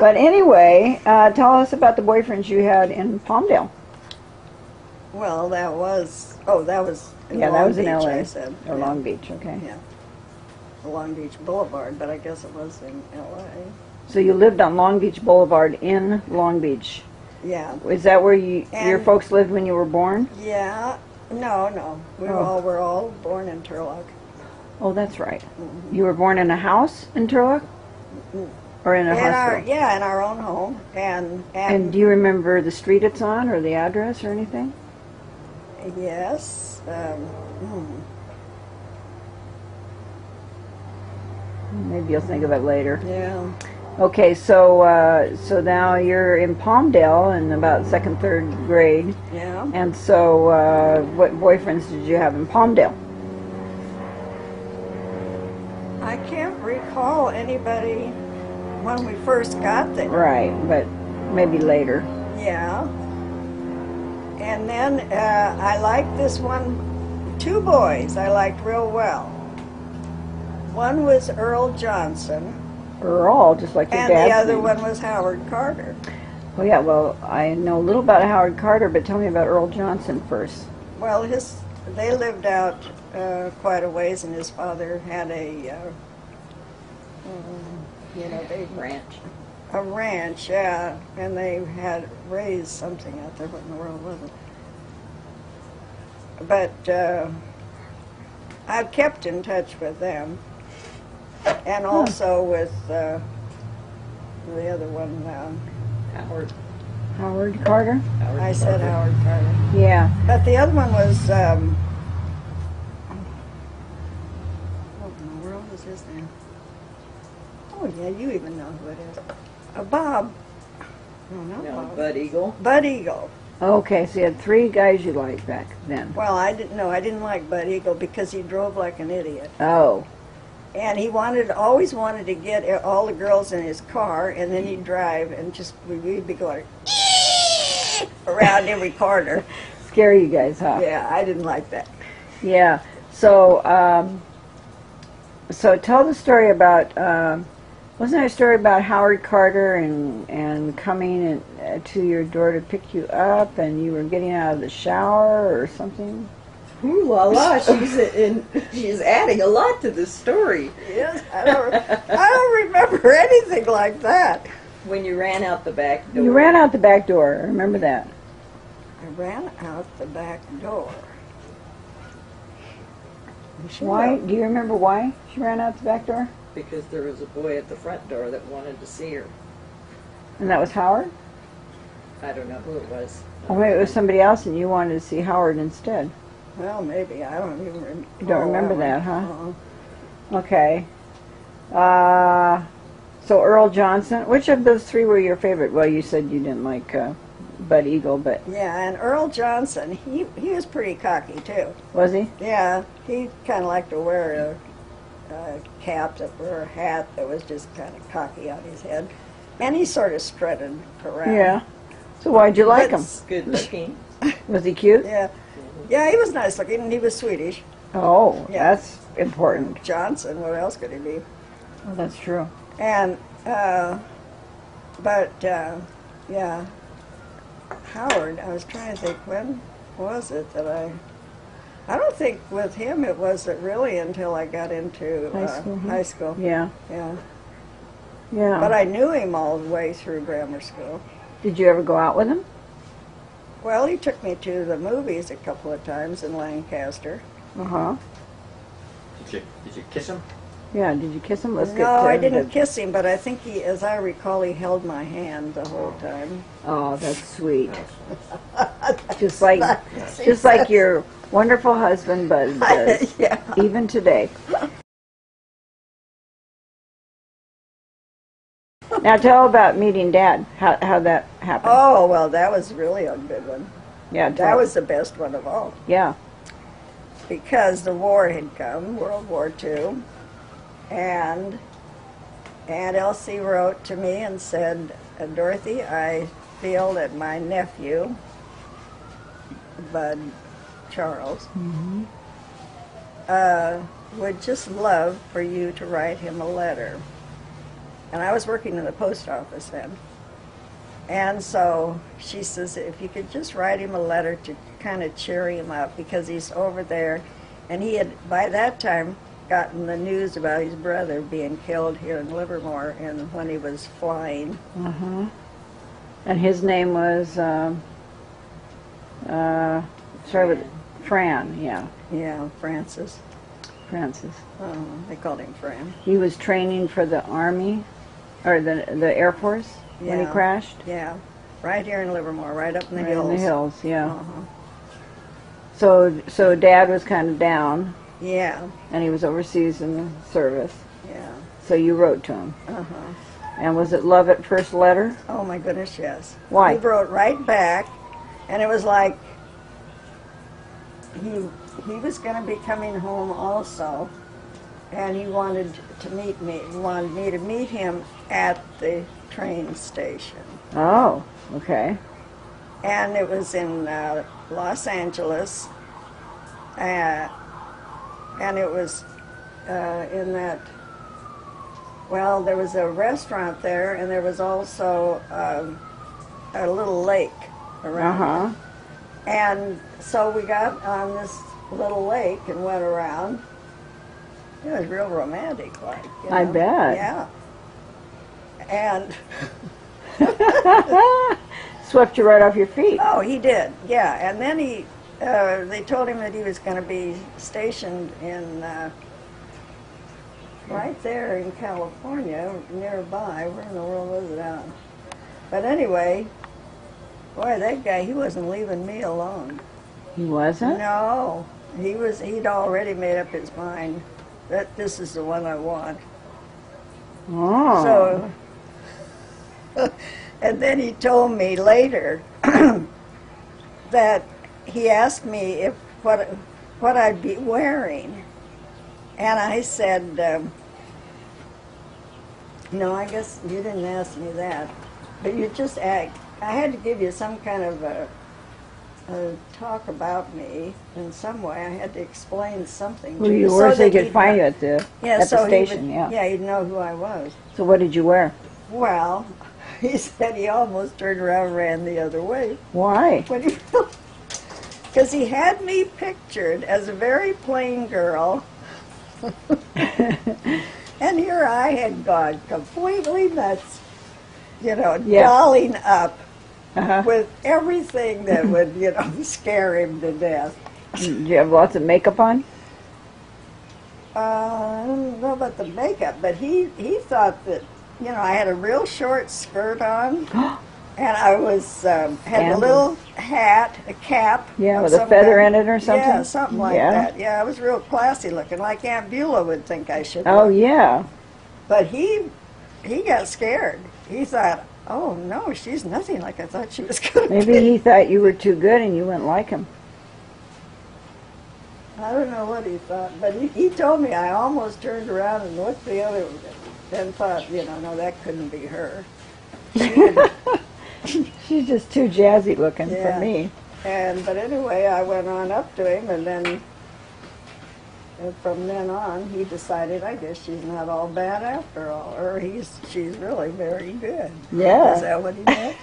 But anyway, tell us about the boyfriends you had in Palmdale. Well, that was in Yeah, that Long was in Beach, LA. I said. Or Yeah. Long Beach, okay. Yeah. Long Beach Boulevard, but I guess it was in LA. So you lived on Long Beach Boulevard in Long Beach. Yeah. Is that where your And- folks lived when you were born? Yeah. No. We were all born in Turlock. Oh, that's right. You were born in a house in Turlock? Or in a hospital? In our own home. And do you remember the street it's on or the address or anything? Yes. Maybe you'll think of it later. Yeah. Okay, so so now you're in Palmdale in about second, third grade. Yeah. And so what boyfriends did you have in Palmdale? I can't recall anybody when we first got there. Right, but maybe later. Yeah. And then I liked this one, two boys I liked real well. One was Earl Johnson, Earl, just like your and dad's the other name. one was Howard Carter. Oh yeah, well, I know a little about Howard Carter, but tell me about Earl Johnson first. Well, they lived out quite a ways, and his father had Ranch. a ranch, yeah, and they had raised something out there. What in the world was it? But I've kept in touch with them, and also with the other one. Howard Carter? I said Howard Carter. Yeah. But the other one was, what in the world is his name? Oh, yeah, you even know who it is. Bob. No, not Bob. Bud Eagle. Bud Eagle. Okay, so you had three guys you liked back then. Well, I didn't like Bud Eagle because he drove like an idiot. Oh. And he always wanted to get all the girls in his car, and then he'd drive, and we'd be going around every corner. Scare you guys, huh? Yeah, I didn't like that. Yeah. So, so tell the story about, wasn't there a story about Howard Carter and coming to your door to pick you up, and you were getting out of the shower or something? Ooh la la! She's adding a lot to this story. Yes, I don't remember anything like that. When you ran out the back door. You ran out the back door. I remember that. I ran out the back door. Why? Do you remember why she ran out the back door? Because there was a boy at the front door that wanted to see her. And that was Howard? I don't know who it was. Or maybe it was somebody else and you wanted to see Howard instead. Well, maybe. I don't even remember. You don't remember that, huh? Uh-uh. Okay. So Earl Johnson. Which of those three were your favorite? Well, you said you didn't like Bud Eagle, but... Yeah, and Earl Johnson, he was pretty cocky, too. Was he? Yeah, he kind of liked to wear a cap or a hat that was just kind of cocky on his head. And he sort of strutted around. Yeah. So why'd you like him? Good looking. Was he cute? Yeah. Yeah, he was nice looking, and he was Swedish. Oh, Yeah. that's important. Johnson, what else could he be? Oh, that's true. And, yeah, Howard, I was trying to think, when was it that I don't think with him it wasn't really until I got into high school. Yeah. Yeah. Yeah. But I knew him all the way through grammar school. Did you ever go out with him? Well, he took me to the movies a couple of times in Lancaster. Uh-huh. Did you kiss him? Yeah, did you kiss him? Let's get No, to I didn't the- kiss him, but I think as I recall, he held my hand the whole time. Oh, that's sweet. just like your wonderful husband Bud does, Yeah. even today. Now tell about meeting Dad. How that happened. Oh, well, that was really a good one. Yeah, That was the best one of all. yeah. Because the war had come, World War II, and Aunt Elsie wrote to me and said, Dorothy, I feel that my nephew, Bud Charles, would just love for you to write him a letter. and I was working in the post office then. And so she says, if you could just write him a letter to kind of cheer him up, because he's over there. And he had, by that time, gotten the news about his brother being killed here in Livermore and when he was flying. Uh-huh. And his name was, sorry, with Fran, yeah. Yeah, Francis. Francis. They called him Fran. He was training for the Army, or the Air Force when he Yeah. crashed? Yeah, right here in Livermore, right up in the Right hills. in the hills, yeah. Uh-huh. So Dad was kind of down, Yeah, and he was overseas in the service. yeah. So you wrote to him. Uh-huh. And was it love at first letter? Oh my goodness, yes. Why? He wrote right back, and it was like he was going to be coming home also, and he wanted to meet me. He wanted me to meet him at the train station, Oh, okay. and it was in Los Angeles, and it was in that. Well, there was a restaurant there, and there was also a little lake around. Uh-huh. And so we got on this little lake and went around. It was real romantic, like. You know? I bet. Yeah. And Swept you right off your feet. oh, he did, yeah. And then they told him that he was going to be stationed in right there in California, nearby. Where in the world was it out? But anyway, boy, that guy, he wasn't leaving me alone. He wasn't? No, he'd already made up his mind that this is the one I want. Oh. So, and then he told me later that he asked me if what I'd be wearing. And I said, no, I guess you didn't ask me that. But you just asked. I had to give you some kind of a talk about me in some way. I had to explain something Who to you you were so they that could he'd find know. you at the Yeah, so station, he would, yeah. Yeah, he'd know who I was. So what did you wear? Well, he said he almost turned around and ran the other way. Why? Because he had me pictured as a very plain girl. And here I had gone completely nuts, you know, Yeah. dolling up Uh-huh. with everything that would, you know, scare him to death. Did you have lots of makeup on? I don't know about the makeup, but he thought that, you know, I had a real short skirt on, and I was had a Scandal. little hat, a cap. Yeah, of with a some feather kind. in it or something? Yeah, something like Yeah. that. Yeah, I was real classy looking, like Aunt Beulah would think I should Oh, look. yeah. But he got scared. He thought, oh, no, she's nothing like I thought she was going to be. Maybe he thought you were too good and you wouldn't like him. I don't know what he thought, but he told me I almost turned around and looked the other way, then thought, you know, no, that couldn't be her. She's just too jazzy looking Yeah. for me. But anyway, I went on up to him, and then from then on, he decided, I guess she's not all bad after all, or she's really very good. Yeah. Is that what he meant?